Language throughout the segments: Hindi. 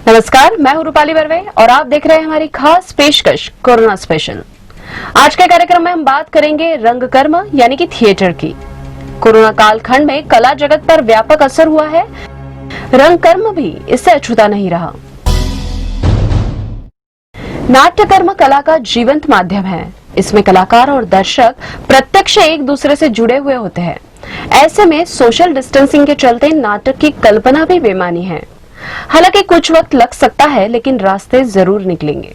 नमस्कार, मैं हूं रूपाली बर्वे और आप देख रहे हैं हमारी खास पेशकश कोरोना स्पेशल। आज के कार्यक्रम में हम बात करेंगे रंगकर्म यानी कि थिएटर की। कोरोना कालखंड में कला जगत पर व्यापक असर हुआ है। रंगकर्म भी इससे अछूता नहीं रहा। नाट्यकर्म कला का जीवंत माध्यम है। इसमें कलाकार और दर्शक प्रत्यक्ष एक दूसरे से जुड़े हुए होते हैं। ऐसे में सोशल डिस्टेंसिंग के चलते नाटक की कल्पना भी बेमानी है। हालांकि कुछ वक्त लग सकता है, लेकिन रास्ते जरूर निकलेंगे।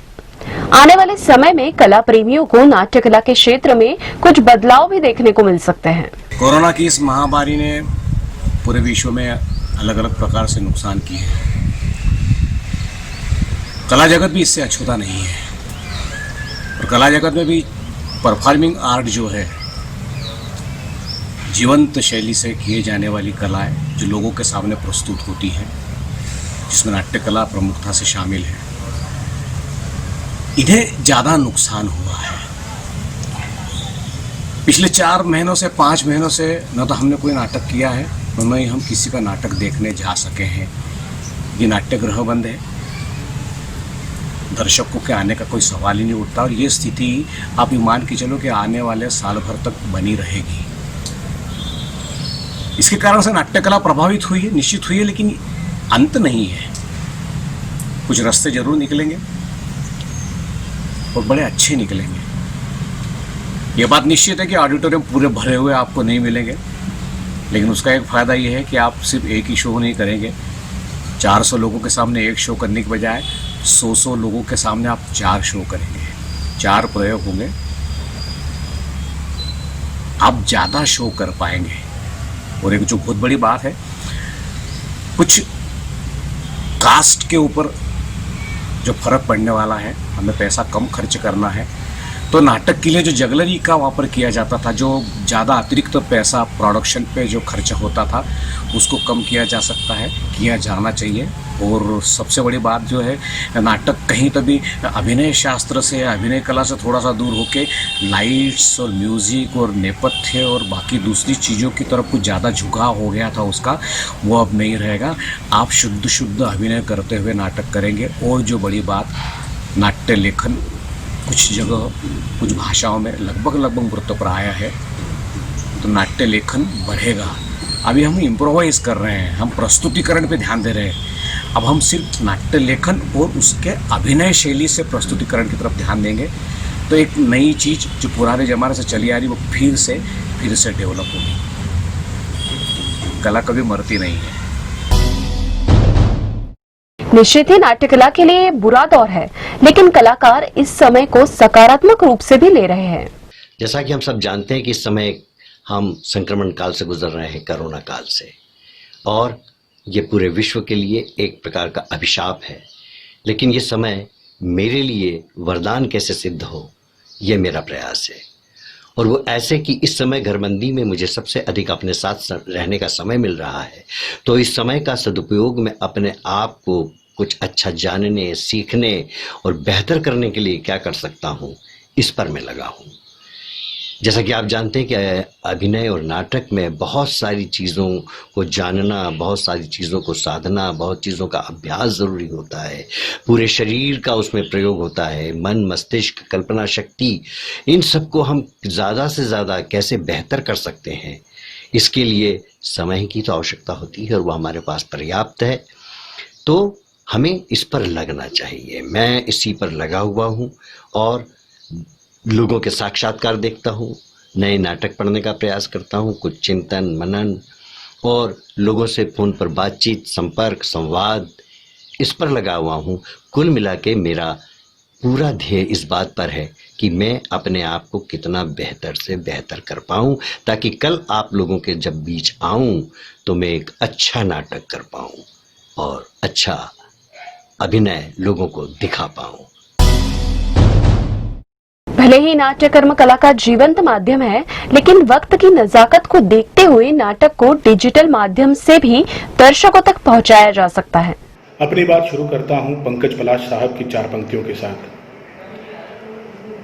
आने वाले समय में कला प्रेमियों को नाट्य कला के क्षेत्र में कुछ बदलाव भी देखने को मिल सकते हैं। कोरोना की इस महामारी ने पूरे विश्व में अलग अलग प्रकार से नुकसान किए हैं। कला जगत भी इससे अछूता नहीं है। और कला जगत में भी परफॉर्मिंग आर्ट जो है, जीवंत शैली से किए जाने वाली कलाएं जो लोगों के सामने प्रस्तुत होती हैं, जिसमें नाट्य कला प्रमुखता से शामिल है, इन्हें ज़्यादा नुकसान हुआ है। पिछले 4 महीनों से 5 महीनों से न तो हमने कोई नाटक किया है, न ही हम किसी का नाटक देखने जा सके हैं। ये नाट्यगृह बंद है, दर्शकों के आने का कोई सवाल ही नहीं उठता। और ये स्थिति आप मान के चलो कि आने वाले साल भर तक बनी रहेगी। इसके कारण से नाट्य कला प्रभावित हुई है, निश्चित हुई है, लेकिन अंत नहीं है। कुछ रास्ते जरूर निकलेंगे और बड़े अच्छे निकलेंगे। ये बात निश्चित है कि ऑडिटोरियम पूरे भरे हुए आपको नहीं मिलेंगे, लेकिन उसका एक फ़ायदा ये है कि आप सिर्फ एक ही शो नहीं करेंगे। 400 लोगों के सामने एक शो करने के बजाय 100 लोगों के सामने आप 4 शो करेंगे। 4 प्रयोग होंगे, आप ज़्यादा शो कर पाएंगे। और एक जो बहुत बड़ी बात है, कुछ कास्ट के ऊपर जो फर्क पड़ने वाला है, हमें पैसा कम खर्च करना है, तो नाटक के लिए जो जगलरी का वहाँ पर किया जाता था, जो ज़्यादा अतिरिक्त पैसा प्रोडक्शन पे जो खर्चा होता था, उसको कम किया जा सकता है, किया जाना चाहिए। और सबसे बड़ी बात जो है, नाटक कहीं तो भी अभिनय शास्त्र से, अभिनय कला से थोड़ा सा दूर होके लाइट्स और म्यूज़िक और नेपथ्य और बाकी दूसरी चीज़ों की तरफ कुछ ज़्यादा झुकाव हो गया था उसका, वो अब नहीं रहेगा। आप शुद्ध अभिनय करते हुए नाटक करेंगे। और जो बड़ी बात, नाट्य लेखन कुछ जगह कुछ भाषाओं में लगभग मृतप्राय है, तो नाट्य लेखन बढ़ेगा। अभी हम इम्प्रोवाइज कर रहे हैं, हम प्रस्तुतिकरण पे ध्यान दे रहे हैं। अब हम सिर्फ नाट्य लेखन और उसके अभिनय शैली से प्रस्तुतिकरण की तरफ ध्यान देंगे, तो एक नई चीज़ जो पुराने ज़माने से चली आ रही, वो फिर से डेवलप होगी। कला कभी मरती नहीं है। निश्चित ही नाट्य कला के लिए बुरा दौर है, लेकिन कलाकार इस समय को सकारात्मक रूप से भी ले रहे हैं। जैसा कि हम सब जानते हैं कि इस समय हम संक्रमण काल से गुजर रहे हैं, कोरोना काल से, और ये पूरे विश्व के लिए एक प्रकार का अभिशाप है। लेकिन ये समय मेरे लिए वरदान कैसे सिद्ध हो, ये मेरा प्रयास है। और वो ऐसे कि इस समय घरबंदी में मुझे सबसे अधिक अपने साथ रहने का समय मिल रहा है, तो इस समय का सदुपयोग मैं अपने आप को कुछ अच्छा जानने, सीखने और बेहतर करने के लिए क्या कर सकता हूँ, इस पर मैं लगा हूँ। जैसा कि आप जानते हैं कि अभिनय और नाटक में बहुत सारी चीज़ों को जानना, बहुत सारी चीज़ों को साधना, बहुत चीज़ों का अभ्यास ज़रूरी होता है। पूरे शरीर का उसमें प्रयोग होता है, मन, मस्तिष्क, कल्पना शक्ति, इन सब को हम ज़्यादा से ज़्यादा कैसे बेहतर कर सकते हैं, इसके लिए समय की तो आवश्यकता होती है और वह हमारे पास पर्याप्त है। तो हमें इस पर लगना चाहिए। मैं इसी पर लगा हुआ हूँ और लोगों के साक्षात्कार देखता हूँ, नए नाटक पढ़ने का प्रयास करता हूँ, कुछ चिंतन मनन और लोगों से फ़ोन पर बातचीत, संपर्क, संवाद, इस पर लगा हुआ हूँ। कुल मिला के मेरा पूरा ध्येय इस बात पर है कि मैं अपने आप को कितना बेहतर से बेहतर कर पाऊँ, ताकि कल आप लोगों के जब बीच आऊँ तो मैं एक अच्छा नाटक कर पाऊँ और अच्छा अभिनय लोगों को दिखा पाऊँ। भले ही नाट्यकर्म कला का जीवंत माध्यम है, लेकिन वक्त की नजाकत को देखते हुए नाटक को डिजिटल माध्यम से भी दर्शकों तक पहुंचाया जा सकता है। अपनी बात शुरू करता हूं पंकज पलाश साहब की 4 पंक्तियों के साथ।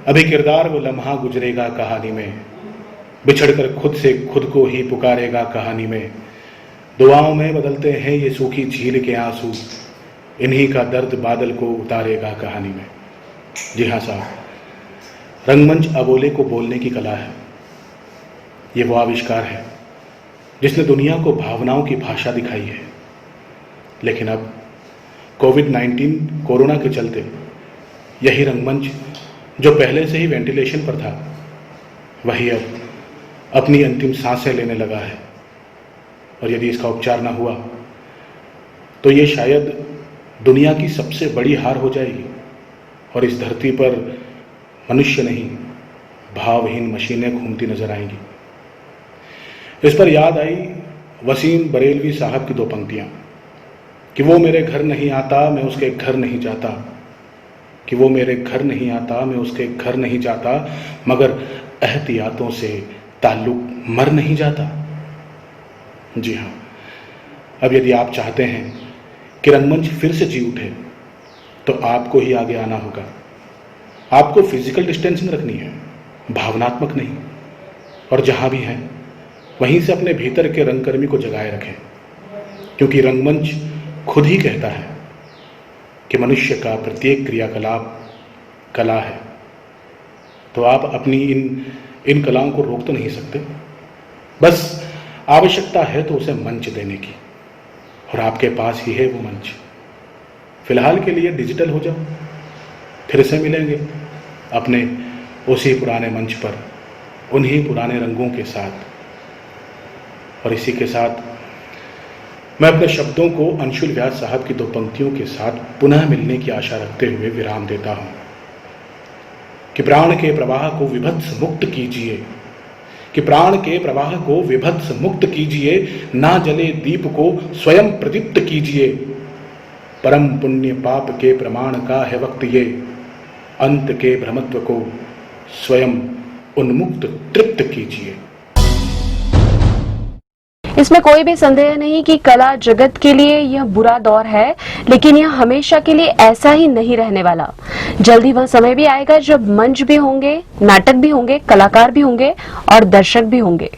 अभी किरदार वो लम्हा गुजरेगा कहानी में, बिछड़कर खुद से खुद को ही पुकारेगा कहानी में। दुआओं में बदलते हैं ये सूखी झील के आंसू, इन्हीं का दर्द बादल को उतारेगा कहानी में। जी हाँ साहब, रंगमंच अबोले को बोलने की कला है। ये वो आविष्कार है जिसने दुनिया को भावनाओं की भाषा दिखाई है। लेकिन अब कोविड-19 कोरोना के चलते यही रंगमंच जो पहले से ही वेंटिलेशन पर था, वही अब अपनी अंतिम सांसें लेने लगा है। और यदि इसका उपचार ना हुआ तो ये शायद दुनिया की सबसे बड़ी हार हो जाएगी और इस धरती पर मनुष्य नहीं, भावहीन मशीनें घूमती नजर आएंगी। इस पर याद आई वसीम बरेलवी साहब की दो पंक्तियां कि वो मेरे घर नहीं आता, मैं उसके घर नहीं जाता, कि वो मेरे घर नहीं आता, मैं उसके घर नहीं जाता, मगर एहतियातों से ताल्लुक मर नहीं जाता। जी हाँ, अब यदि आप चाहते हैं कि रंगमंच फिर से जी उठे तो आपको ही आगे आना होगा। आपको फिजिकल डिस्टेंसिंग रखनी है, भावनात्मक नहीं। और जहां भी हैं वहीं से अपने भीतर के रंगकर्मी को जगाए रखें, क्योंकि रंगमंच खुद ही कहता है कि मनुष्य का प्रत्येक क्रियाकलाप कला है। तो आप अपनी इन कलाओं को रोक तो नहीं सकते, बस आवश्यकता है तो उसे मंच देने की, और आपके पास ही है वो मंच। फिलहाल के लिए डिजिटल हो जाओ, फिर से मिलेंगे अपने उसी पुराने मंच पर, उन्हीं पुराने रंगों के साथ। और इसी के साथ मैं अपने शब्दों को अंशुल व्यास साहब की दो पंक्तियों के साथ पुनः मिलने की आशा रखते हुए विराम देता हूं कि प्राण के प्रवाह को विभत्स मुक्त कीजिए, कि प्राण के प्रवाह को विभत्स मुक्त कीजिए, ना जले दीप को स्वयं प्रदीप्त कीजिए। परम पुण्य पाप के प्रमाण का है वक्त ये, अंत के भ्रमत्व को स्वयं उन्मुक्त तृप्त कीजिए। इसमें कोई भी संदेह नहीं कि कला जगत के लिए यह बुरा दौर है, लेकिन यह हमेशा के लिए ऐसा ही नहीं रहने वाला। जल्दी वह समय भी आएगा जब मंच भी होंगे, नाटक भी होंगे, कलाकार भी होंगे और दर्शक भी होंगे।